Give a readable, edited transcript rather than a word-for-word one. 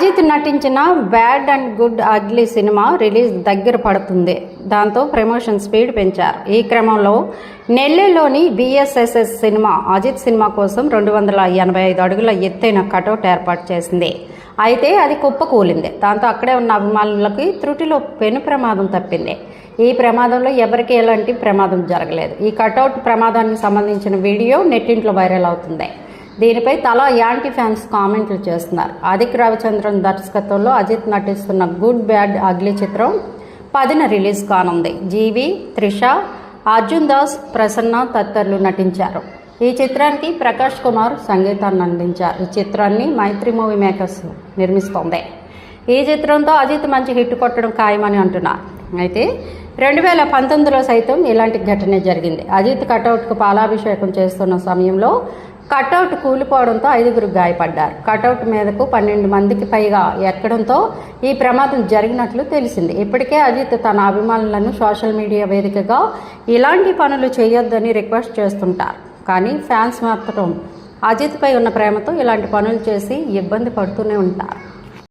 అజిత్ నటించిన bad and good ugly cinema release దగ్గర పడుతుంది. దాంతో ప్రమోషన్ స్పీడ్ పెంచారు. ఈ క్రమంలో నెల్లూరులోని బిఎస్ఎస్ఎస్ సినిమా అజిత్ సినిమా కోసం 285 అడుగుల ఎత్తైన కటౌట్ ఏర్పాటు చేసింది. అయితే అది కుప్పకూలింది. దాంతో అక్కడే ఉన్న అభిమానులకి త్రుటిలో పెను ప్రమాదం తప్పింది. ఈ ప్రమాదంలో ఎవరికీ ఎలాంటి ప్రమాదం జరగలేదు. ఈ కటౌట్ ప్రమాదానికి సంబంధించిన వీడియో నెట్టింట్లో వైరల్ అవుతుంది. దీనిపై తలా యాంటీ ఫ్యాన్స్ కామెంట్లు చేస్తున్నారు. ఆదిక్ రవిచంద్రన్ దర్శకత్వంలో అజిత్ నటిస్తున్న గుడ్ బ్యాడ్ అగ్లీ చిత్రం 10న రిలీజ్ కానుంది. జీవి, త్రిష, అర్జున్ దాస్, ప్రసన్న తదితరులు నటించారు. ఈ చిత్రానికి ప్రకాష్ కుమార్ సంగీతాన్ని అందించారు. ఈ చిత్రాన్ని మైత్రి మూవీ మేకర్స్ నిర్మిస్తోంది. ఈ చిత్రంతో అజిత్ మంచి హిట్ కొట్టడం ఖాయమని అంటున్నారు. అయితే 2019లో సైతం ఇలాంటి ఘటనే జరిగింది. అజిత్ కటౌట్కు పాలాభిషేకం చేస్తున్న సమయంలో కటౌట్ కూలిపోవడంతో 5గురు గాయపడ్డారు. కటౌట్ మీదకు 12 మందికి పైగా ఎక్కడంతో ఈ ప్రమాదం జరిగినట్లు తెలిసింది. ఇప్పటికే అజిత్ తన అభిమానులను సోషల్ మీడియా వేదికగా ఇలాంటి పనులు చేయొద్దని రిక్వెస్ట్ చేస్తుంటారు. కానీ ఫ్యాన్స్ మాత్రం అజిత్పై ఉన్న ప్రేమతో ఇలాంటి పనులు చేసి ఇబ్బంది పడుతూనే ఉంటారు.